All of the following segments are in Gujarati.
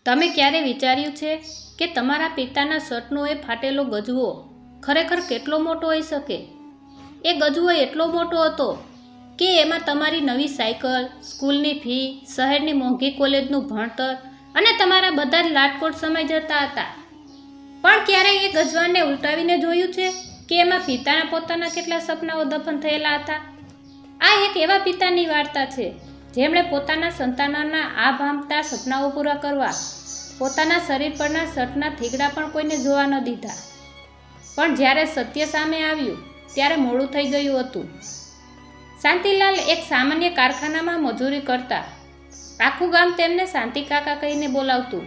તમે ક્યારે વિચાર્યું છે કે તમારા પિતાના શર્ટનો એ ફાટેલો ગજવો ખરેખર કેટલો મોટો હોઈ શકે? એ ગજવો એટલો મોટો હતો કે એમાં તમારી નવી સાયકલ, સ્કૂલની ફી, શહેરની મોંઘી કોલેજનું ભણતર અને તમારા બધા જ લાટકોટ સમય જતા હતા. પણ ક્યારેય એ ગજવાને ઉલટાવીને જોયું છે કે એમાં પિતાના પોતાના કેટલા સપનાઓ દફન થયેલા હતા? આ એક એવા પિતાની વાર્તા છે જેમણે પોતાના સંતાનોના આ ભાંગતા સપનાઓ પૂરા કરવા પોતાના શરીર પરના શર્ટના થીગડા પણ કોઈને જોવા ન દીધા. પણ જ્યારે સત્ય સામે આવ્યું ત્યારે મોડું થઈ ગયું હતું. શાંતિલાલ એક સામાન્ય કારખાનામાં મજૂરી કરતા. આખું ગામ તેમને શાંતિ કાકા કહીને બોલાવતું.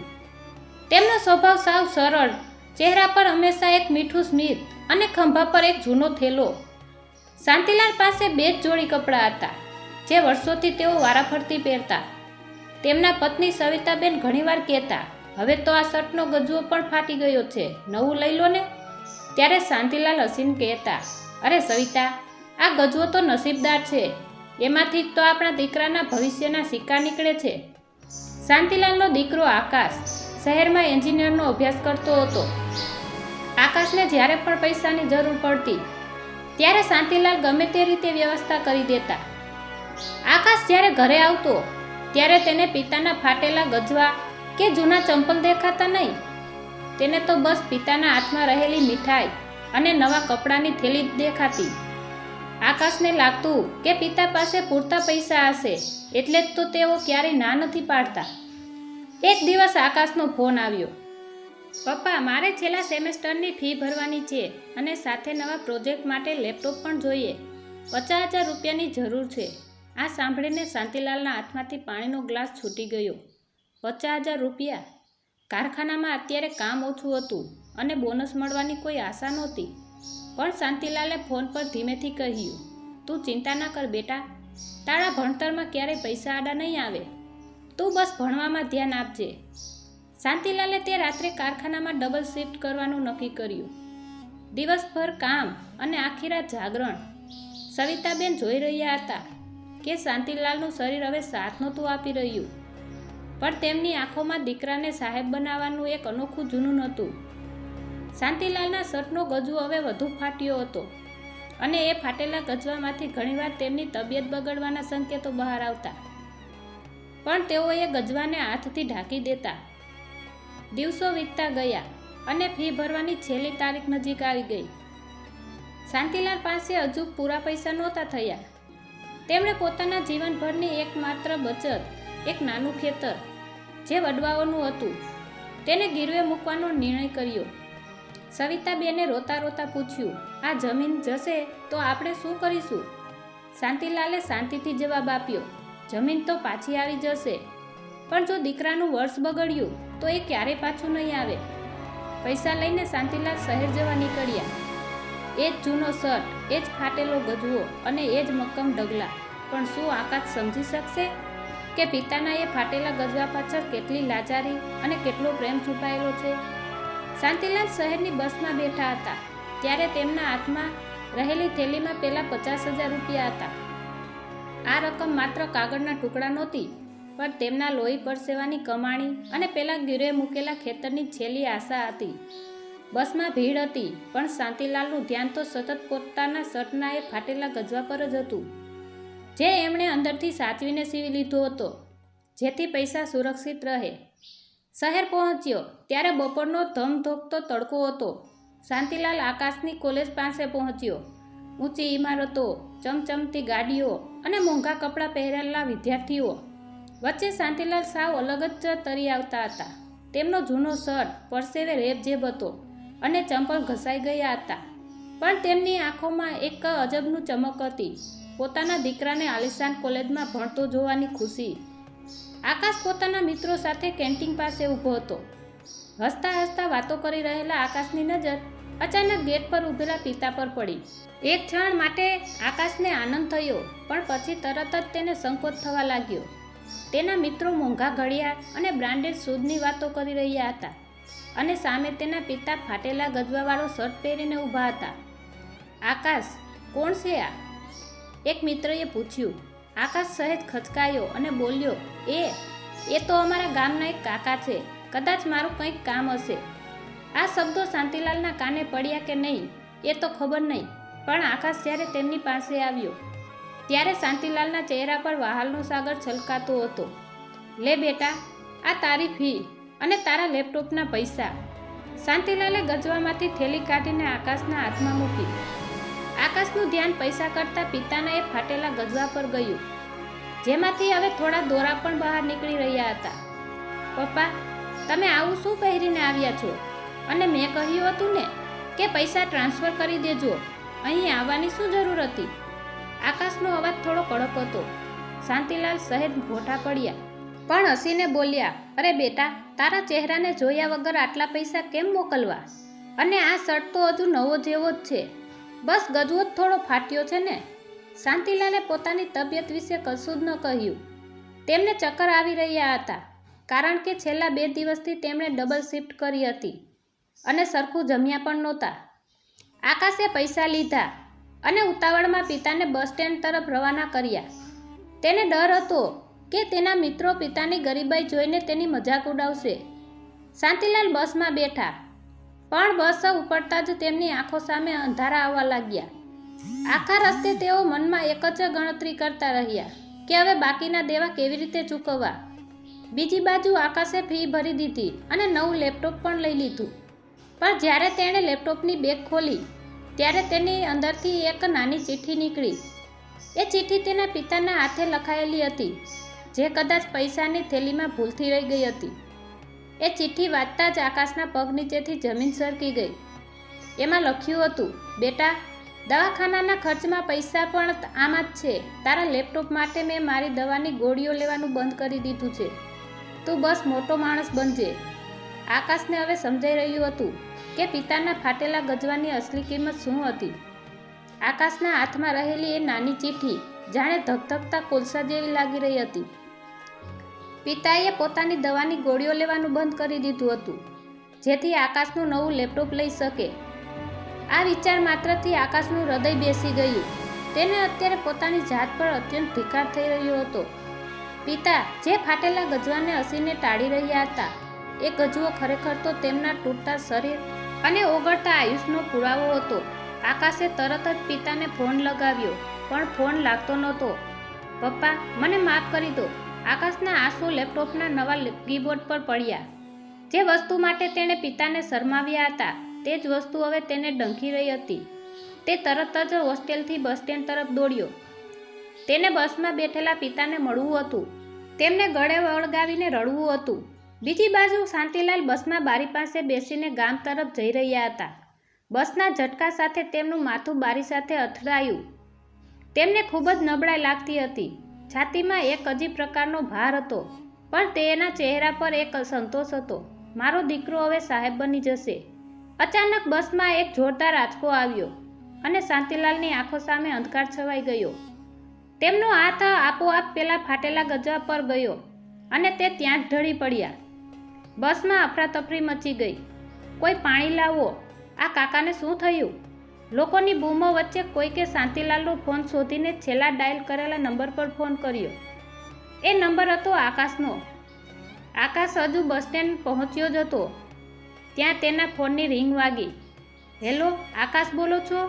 તેમનો સ્વભાવ સાવ સરળ, ચહેરા પર હંમેશા એક મીઠું સ્મિત અને ખંભા પર એક જૂનો થેલો. શાંતિલાલ પાસે 2 જ જોડી કપડાં હતા જે વર્ષોથી તેઓ વારાફરતી પહેરતા. તેમના પત્ની સવિતાબેન ઘણીવાર કહેતા, હવે તો આ શર્ટનો ગજવો પણ ફાટી ગયો છે, નવું લઈ લો ને. ત્યારે શાંતિલાલ હસીને કહેતા, અરે સવિતા, આ ગજવો તો નસીબદાર છે, એમાંથી જ તો આપણા દીકરાના ભવિષ્યના સિક્કા નીકળે છે. શાંતિલાલનો દીકરો આકાશ શહેરમાં એન્જિનિયરનો અભ્યાસ કરતો હતો. આકાશને જ્યારે પણ પૈસાની જરૂર પડતી ત્યારે શાંતિલાલ ગમે તે રીતે વ્યવસ્થા કરી દેતા. આકાશ જ્યારે ઘરે આવતો ત્યારે તેને પિતાના ફાટેલા ગજવા કે જૂના ચંપલ દેખાતા નહીં. તેને તો બસ પિતાના હાથમાં રહેલી મીઠાઈ અને નવા કપડાની થેલી જ દેખાતી. આકાશને લાગતું કે પિતા પાસે પૂરતા પૈસા હશે એટલે જ તો તેઓ ક્યારેય ના નથી પાડતા. એક દિવસ આકાશનો ફોન આવ્યો. પપ્પા, મારે છેલ્લા સેમેસ્ટરની ફી ભરવાની છે અને સાથે નવા પ્રોજેક્ટ માટે લેપટોપ પણ જોઈએ. 50,000 રૂપિયાની જરૂર છે. આ સાંભળીને શાંતિલાલના હાથમાંથી પાણીનો ગ્લાસ છૂટી ગયો. 50,000 રૂપિયા! કારખાનામાં અત્યારે કામ ઓછું હતું અને બોનસ મળવાની કોઈ આશા નહોતી. પણ શાંતિલાલે ફોન પર ધીમેથી કહ્યું, તું ચિંતા ના કર બેટા, તારા ભણતરમાં ક્યારેય પૈસા આડા નહીં આવે. તું બસ ભણવામાં ધ્યાન આપજે. શાંતિલાલે તે રાત્રે કારખાનામાં ડબલ શિફ્ટ કરવાનું નક્કી કર્યું. દિવસભર કામ અને આખી રાત જાગરણ. સવિતાબેન જોઈ રહ્યા હતા કે શાંતિલાલનું શરીર હવે સાથ નહોતું આપી રહ્યું. પણ તેમની આંખોમાં દીકરાને સાહેબ બનાવવાનું એક અનોખું જૂનૂન હતું. શાંતિલાલના શર્ટનો ગજવો હવે વધુ ફાટ્યો હતો અને એ ફાટેલા ગજવામાંથી ઘણીવાર તેમની તબિયત બગડવાના સંકેતો બહાર આવતા. પણ તેઓ એ ગજવાને હાથથી ઢાંકી દેતા. દિવસો વીતતા ગયા અને ફી ભરવાની છેલ્લી તારીખ નજીક આવી ગઈ. શાંતિલાલ પાસે હજુ પૂરા પૈસા નહોતા થયા. તેમણે પોતાના જીવનભરની એકમાત્ર બચત, એક નાનું ખેતર જે વડવાઓનું હતું, તેને ગીરવે મૂકવાનો નિર્ણય કર્યો. સવિતાબેને રોતા રોતા પૂછ્યું, આ જમીન જશે તો આપણે શું કરીશું? શાંતિલાલે શાંતિથી જવાબ આપ્યો, જમીન તો પાછી આવી જશે, પણ જો દીકરાનું વર્ષ બગડ્યું તો એ ક્યારેય પાછું નહીં આવે. પૈસા લઈને શાંતિલાલ શહેર જવા નીકળ્યા. એ જ જૂનો શર્ટ, એ જ ફાટેલો ગજવો અને એ જ મક્કમ ડગલા. પણ શું આકાશ સમજી શકશે કે પિતાના એ ફાટેલા ગજવા પાછળ કેટલી લાચારી અને કેટલો પ્રેમ છુપાયેલો છે? શાંતિલાલ શહેરની બસમાં બેઠા હતા ત્યારે તેમના હાથમાં રહેલી થેલીમાં પેલા 50,000 રૂપિયા હતા. આ રકમ માત્ર કાગળના ટુકડા નહોતી, પણ તેમના લોહી પરસેવાની કમાણી અને પેલા ગીરે મૂકેલા ખેતરની છેલ્લી આશા હતી. બસમાં ભીડ હતી, પણ શાંતિલાલનું ધ્યાન તો સતત પોતાના શર્ટના એ ફાટેલા ગજવા પર જ હતું, જે એમણે અંદરથી સાચવીને સીવી લીધો હતો જેથી પૈસા સુરક્ષિત રહે. શહેર પહોંચ્યો ત્યારે બપોરનો ધમધોકતો તડકો હતો. શાંતિલાલ આકાશની કોલેજ પાસે પહોંચ્યો. ઊંચી ઇમારતો, ચમચમતી ગાડીઓ અને મોંઘા કપડાં પહેરેલા વિદ્યાર્થીઓ વચ્ચે શાંતિલાલ સાવ અલગ જ તરી આવતા હતા. તેમનો જૂનો શર્ટ પરસેવે રેબઝેબ હતો અને ચંપલ ઘસાઈ ગયા હતા, પણ તેમની આંખોમાં એક અજબનું ચમક હતી, પોતાના દીકરાને આલિશાન કોલેજમાં ભણતો જોવાની ખુશી. આકાશ પોતાના મિત્રો સાથે કેન્ટીન પાસે ઊભો હતો. હસતા હસતા વાતો કરી રહેલા આકાશની નજર અચાનક ગેટ પર ઊભેલા પિતા પર પડી. એક ક્ષણ માટે આકાશને આનંદ થયો, પણ પછી તરત જ તેને સંકોચ થવા લાગ્યો. તેના મિત્રો મોંઘા ઘડિયાળ અને બ્રાન્ડેડ શૂઝની વાતો કરી રહ્યા હતા અને સામે તેના પિતા ફાટેલા ગજવાવાળો શર્ટ પહેરીને ઊભા હતા. આકાશ, કોણ છે આ? એક મિત્રએ પૂછ્યું. આકાશ સહેજ ખચકાયો અને બોલ્યો, એ તો અમારા ગામના એક કાકા છે. કદાચ મારું કંઈક કામ હશે. આ શબ્દો શાંતિલાલના કાને પડ્યા કે નહીં એ તો ખબર નહીં, પણ આકાશ જ્યારે તેમની પાસે આવ્યો ત્યારે શાંતિલાલના ચહેરા પર વહાલનો સાગર છલકાતો હતો. લે બેટા, આ તારી ફી અને તારા લેપટોપના પૈસા. શાંતિલાલે ગજવામાંથી થેલી કાઢીને આકાશના હાથમાં મૂકી. આકાશનું ધ્યાન પૈસા કરતાં પિતાના એ ફાટેલા ગજવા પર ગયું, જેમાંથી હવે થોડા દોરા પણ બહાર નીકળી રહ્યા હતા. પપ્પા, તમે આવું શું પહેરીને આવ્યા છો? અને મેં કહ્યું હતું ને કે પૈસા ટ્રાન્સફર કરી દેજો, અહીં આવવાની શું જરૂર હતી? આકાશનો અવાજ થોડો કડક હતો. શાંતિલાલ સહેજ ભોઠા પડ્યા, પણ હસીને બોલ્યા, અરે બેટા, તારા ચહેરાને જોયા વગર આટલા પૈસા કેમ મોકલવા? અને આ શર્ટ તો હજુ નવો જેવો જ છે, બસ ગજવો જ થોડો ફાટ્યો છે ને. શાંતિલાલે પોતાની તબિયત વિશે કશું જ ન કહ્યું. તેમને ચક્કર આવી રહ્યા હતા, કારણ કે છેલ્લા 2 દિવસથી તેમણે ડબલ શિફ્ટ કરી હતી અને સરખું જમ્યા પણ નહોતા. આકાશે પૈસા લીધા અને ઉતાવળમાં પિતાને બસ સ્ટેન્ડ તરફ રવાના કર્યા. તેને ડર હતો કે તેના મિત્રો પિતાની ગરીબાઈ જોઈને તેની મજાક ઉડાવશે. શાંતિલાલ બસમાં બેઠા, પણ બસ ઉપડતા જ તેમની આંખો સામે અંધારા આવવા લાગ્યા. આખા રસ્તે તેઓ મનમાં એક જ ગણતરી કરતા રહ્યા કે હવે બાકીના દેવા કેવી રીતે ચૂકવવા. બીજી બાજુ આકાશે ફી ભરી દીધી અને નવું લેપટોપ પણ લઈ લીધું. પણ જ્યારે તેણે લેપટોપની બેગ ખોલી ત્યારે તેની અંદરથી એક નાની ચિઠ્ઠી નીકળી. એ ચિઠ્ઠી તેના પિતાના હાથે લખાયેલી હતી, જે કદાચ પૈસાની થેલીમાં ભૂલથી રહી ગઈ હતી. એ ચિઠ્ઠી વાંચતા જ આકાશના પગ નીચેથી જમીન સરકી ગઈ. એમાં લખ્યું હતું, બેટા, દવાખાનાના ખર્ચમાં પૈસા પણ આમાં જ છે. તારા લેપટોપ માટે મેં મારી દવાની ગોળીઓ લેવાનું બંધ કરી દીધું છે. તું બસ મોટો માણસ બનજે. આકાશને હવે સમજાઈ રહ્યું હતું કે પિતાના ફાટેલા ગજવાની અસલી કિંમત શું હતી. આકાશના હાથમાં રહેલી એ નાની ચિઠ્ઠી જાણે ધગધગતા કોલસા જેવી લાગી રહી હતી. પિતાએ પોતાની દવાની ગોળીઓ લેવાનું બંધ કરી દીધું હતું, જેથી આકાશનું નવું લેપટોપ લઈ શકે. આ વિચાર માત્રથી આકાશનું હૃદય બેસી ગયું. તેને અત્યારે પોતાની જાત પર અત્યંત ધિક્કાર થઈ રહ્યો હતો. પિતા જે ફાટેલા ગજવાને હસીને ટાળી રહ્યા હતા, એ ગજવો ખરેખર તો તેમના તૂટતા શરીર અને ઓગળતા આયુષનો પુરાવો હતો. આકાશે તરત જ પિતાને ફોન લગાવ્યો, પણ ફોન લાગતો નહોતો. પપ્પા, મને માફ કરી દો. આકાશના આંસુ લેપટોપના નવા કીબોર્ડ પર પડ્યા. જે વસ્તુ માટે તેણે પિતાને શરમાવ્યા હતા, તે જ વસ્તુ હવે તેને ડંખી રહી હતી. તે તરત જ હોસ્ટેલથી બસ સ્ટેન્ડ તરફ દોડ્યો. તેને બસમાં બેઠેલા પિતાને મળવું હતું, તેમને ગળે વળગાવીને રડવું હતું. બીજી બાજુ શાંતિલાલ બસમાં બારી પાસે બેસીને ગામ તરફ જઈ રહ્યા હતા. બસના ઝટકા સાથે તેમનું માથું બારી સાથે અથડાયું. તેમને ખૂબ જ નબળાઈ લાગતી હતી. છાતીમાં એક અજીબ પ્રકારનો ભાર હતો, પણ તેના ચહેરા પર એક સંતોષ હતો. મારો દીકરો હવે સાહેબ બની જશે. અચાનક બસમાં એક જોરદાર આંચકો આવ્યો અને શાંતિલાલની આંખો સામે અંધકાર છવાઈ ગયો. તેમનો હાથ આપોઆપ પેલા ફાટેલા ગજવા પર ગયો અને તે ત્યાં જ ઢળી પડ્યા. બસમાં અફરાતફરી મચી ગઈ. કોઈ પાણી લાવો, આ કાકાને શું થયું? લોકોની બૂમો વચ્ચે કોઈકે શાંતિલાલનો ફોન શોધીને છેલ્લા ડાયલ કરેલા નંબર પર ફોન કર્યો. એ નંબર હતો આકાશનો. આકાશ હજુ બસ સ્ટેન્ડ પહોંચ્યો જ હતો ત્યાં તેના ફોનની રિંગ વાગી. હેલો, આકાશ બોલો છો?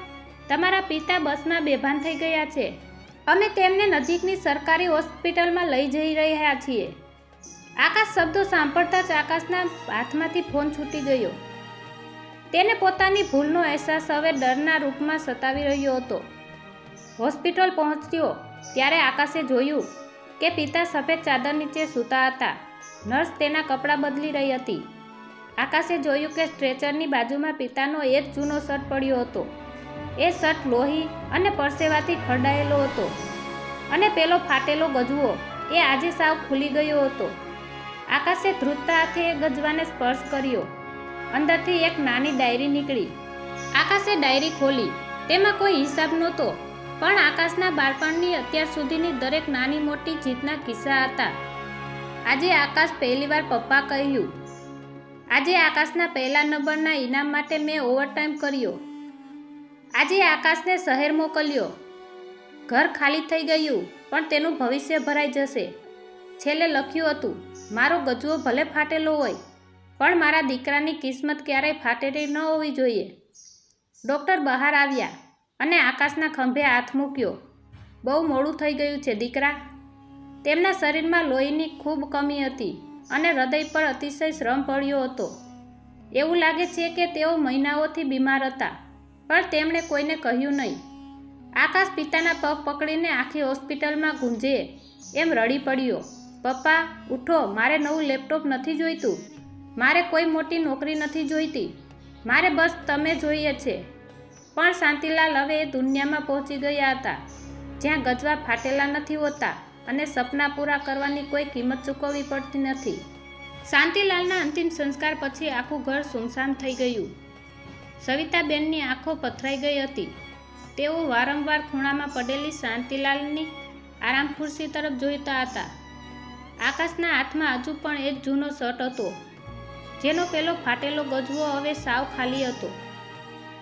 તમારા પિતા બસમાં બેભાન થઈ ગયા છે. અમે તેમને નજીકની સરકારી હોસ્પિટલમાં લઈ જઈ રહ્યા છીએ. આકાશ શબ્દો સાંભળતા જ આકાશના હાથમાંથી ફોન છૂટી ગયો. તેને પોતાની ભૂલનો અહેસાસ હવે ડરના રૂપમાં સતાવી રહ્યો હતો. હોસ્પિટલ પહોંચ્યો ત્યારે આકાશે જોયું કે પિતા સફેદ ચાદર નીચે સૂતા હતા. નર્સ તેના કપડાં બદલી રહી હતી. આકાશે જોયું કે સ્ટ્રેચરની બાજુમાં પિતાનો એ જ જૂનો શર્ટ પડ્યો હતો. એ શર્ટ લોહી અને પરસેવાથી ખરડાયેલો હતો અને પેલો ફાટેલો ગજવો એ આજે સાવ ખુલી ગયો હતો. આકાશે ધ્રુજતા હાથે એ ગજવાને સ્પર્શ કર્યો. અંદરથી એક નાની ડાયરી નીકળી. આકાશે ડાયરી ખોલી. તેમાં કોઈ હિસાબ નહોતો, પણ આકાશના બાળપણની અત્યાર સુધીની દરેક નાની મોટી જીતના કિસ્સા હતા. આજે આકાશ પહેલીવાર પપ્પા કહ્યું. આજે આકાશના પહેલા નંબરના ઇનામ માટે મેં ઓવરટાઈમ કર્યો. આજે આકાશને શહેર મોકલ્યો. ઘર ખાલી થઈ ગયું, પણ તેનું ભવિષ્ય ભરાઈ જશે. છેલ્લે લખ્યું હતું, મારો ગજવો ભલે ફાટેલો હોય, પણ મારા દીકરાની કિસ્મત ક્યારેય ફાટેલી ન હોવી જોઈએ. ડૉક્ટર બહાર આવ્યા અને આકાશના ખંભે હાથ મૂક્યો. બહુ મોડું થઈ ગયું છે દીકરા. તેમના શરીરમાં લોહીની ખૂબ કમી હતી અને હૃદય પર અતિશય શ્રમ પડ્યો હતો. એવું લાગે છે કે તેઓ મહિનાઓથી બીમાર હતા, પણ તેમણે કોઈને કહ્યું નહીં. આકાશ પિતાના પગ પકડીને આખી હોસ્પિટલમાં ગુંજે એમ રડી પડ્યો. પપ્પા ઉઠો, મારે નવું લેપટોપ નથી જોઈતું, મારે કોઈ મોટી નોકરી નથી જોઈતી, મારે બસ તમે જોઈએ છે. પણ શાંતિલાલ હવે એ દુનિયામાં પહોંચી ગયા હતા જ્યાં ગજવા ફાટેલા નથી હોતા અને સપના પૂરા કરવાની કોઈ કિંમત ચૂકવવી પડતી નથી. શાંતિલાલના અંતિમ સંસ્કાર પછી આખું ઘર સુમસામ થઈ ગયું. સવિતાબેનની આંખો પથરાઈ ગઈ હતી. તેઓ વારંવાર ખૂણામાં પડેલી શાંતિલાલની આરામ ખુરશી તરફ જોઈતા હતા. આકાશના હાથમાં હજુ પણ એ જ જૂનો શર્ટ હતો, જેનો પેલો ફાટેલો ગજવો હવે સાવ ખાલી હતો.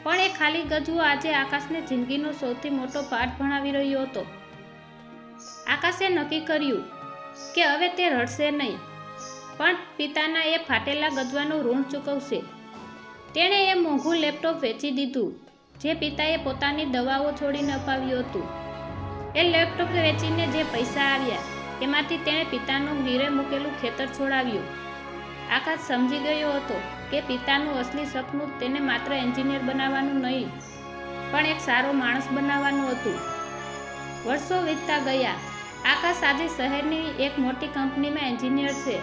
પણ એ ખાલી ગજવો આજે આકાશને જિંદગીનો સૌથી મોટો પાઠ ભણાવી રહ્યો હતો. આકાશે નક્કી કર્યું કે હવે તે રડશે નહીં, પણ પિતાના એ ફાટેલા ગજવાનું ઋણ ચૂકવશે. તેણે એ મોંઘું લેપટોપ વેચી દીધું જે પિતાએ પોતાની દવાઓ છોડીને અપાવ્યું હતું. એ લેપટોપ વેચીને જે પૈસા આવ્યા એમાંથી તેણે પીતાનું ગીરે મૂકેલું ખેતર છોડાવ્યું. આકાશ સમજી ગયો હતો કે પિતાનું અસલી સપનું તેને માત્ર એન્જિનિયર બનાવવાનું નહીં, પણ એક સારો માણસ બનાવવાનું હતું. વર્ષો વીતતા ગયા. આકાશ આજે શહેરની એક મોટી કંપનીમાં એન્જિનિયર છે,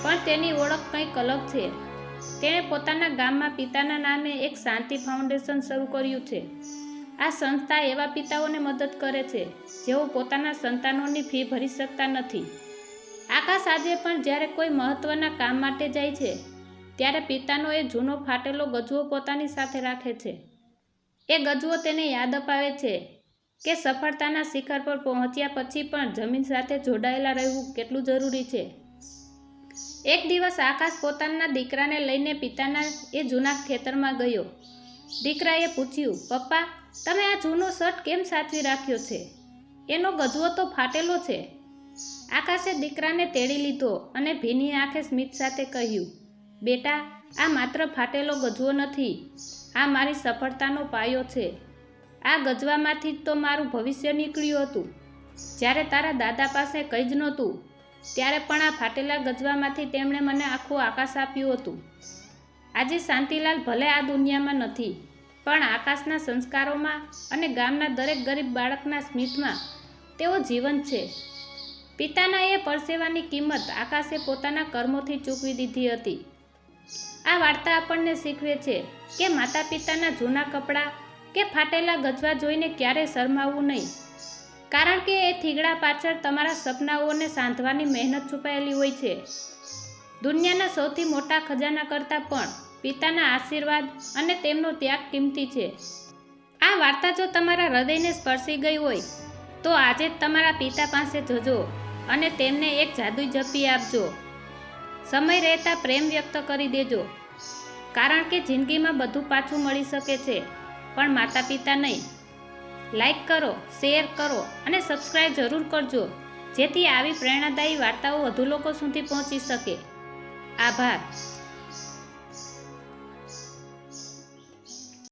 પણ તેની ઓળખ કંઈક અલગ છે. તેણે પોતાના ગામમાં પિતાના નામે એક શાંતિ ફાઉન્ડેશન શરૂ કર્યું છે. આ સંસ્થા એવા પિતાઓને મદદ કરે છે જેઓ પોતાના સંતાનોની ફી ભરી શકતા નથી. આકાશ આજે પણ જ્યારે કોઈ મહત્ત્વના કામ માટે જાય છે ત્યારે પિતાનો એ જૂનો ફાટેલો ગજવો પોતાની સાથે રાખે છે. એ ગજવો તેને યાદ અપાવે છે કે સફળતાના શિખર પર પહોંચ્યા પછી પણ જમીન સાથે જોડાયેલા રહેવું કેટલું જરૂરી છે. એક દિવસ આકાશ પોતાના દીકરાને લઈને પિતાના એ જૂના ખેતરમાં ગયો. દીકરાએ પૂછ્યું, પપ્પા તમે આ જૂનો શર્ટ કેમ સાચવી રાખ્યો છે? એનો ગજવો તો ફાટેલો છે. આકાશે દીકરાને તેડી લીધો અને ભીની આંખે સ્મિત સાથે કહ્યું, બેટા આ માત્ર ફાટેલો ગજવો નથી, આ મારી સફળતાનો પાયો છે. આ ગજવામાંથી જ તો મારું ભવિષ્ય નીકળ્યું હતું. જ્યારે તારા દાદા પાસે કંઈ જ નહોતું ત્યારે પણ આ ફાટેલા ગજવામાંથી તેમણે મને આખું આકાશ આપ્યું હતું. આજે શાંતિલાલ ભલે આ દુનિયામાં નથી, પણ આકાશના સંસ્કારોમાં અને ગામના દરેક ગરીબ બાળકના સ્મિતમાં તેઓ જીવંત છે. પિતાના એ પરસેવાની કિંમત આકાશે પોતાના કર્મોથી ચૂકવી દીધી હતી. આ વાર્તા આપણને શીખવે છે કે માતા પિતાના જૂના કપડાં કે ફાટેલા ગજવા જોઈને ક્યારેય શરમાવવું નહીં, કારણ કે એ થીગડા પાછળ તમારા સપનાઓને સાંધવાની મહેનત છુપાયેલી હોય છે. દુનિયાના સૌથી મોટા ખજાના કરતાં પણ પિતાના આશીર્વાદ અને તેમનો ત્યાગ કિંમતી છે. આ વાર્તા જો તમારા હૃદયને સ્પર્શી ગઈ હોય તો આજે જ તમારા પિતા પાસે જજો અને તેમને એક જાદુઈ ઝપ્પી આપજો. સમય રહેતા પ્રેમ વ્યક્ત કરી દેજો, કારણ કે જિંદગીમાં બધું પાછું મળી શકે છે, પણ માતા પિતા નહીં. લાઈક કરો, શેર કરો અને સબસ્ક્રાઈબ જરૂર કરજો, જેથી આવી પ્રેરણાદાયી વાર્તાઓ વધુ લોકો સુધી પહોંચી શકે. આભાર.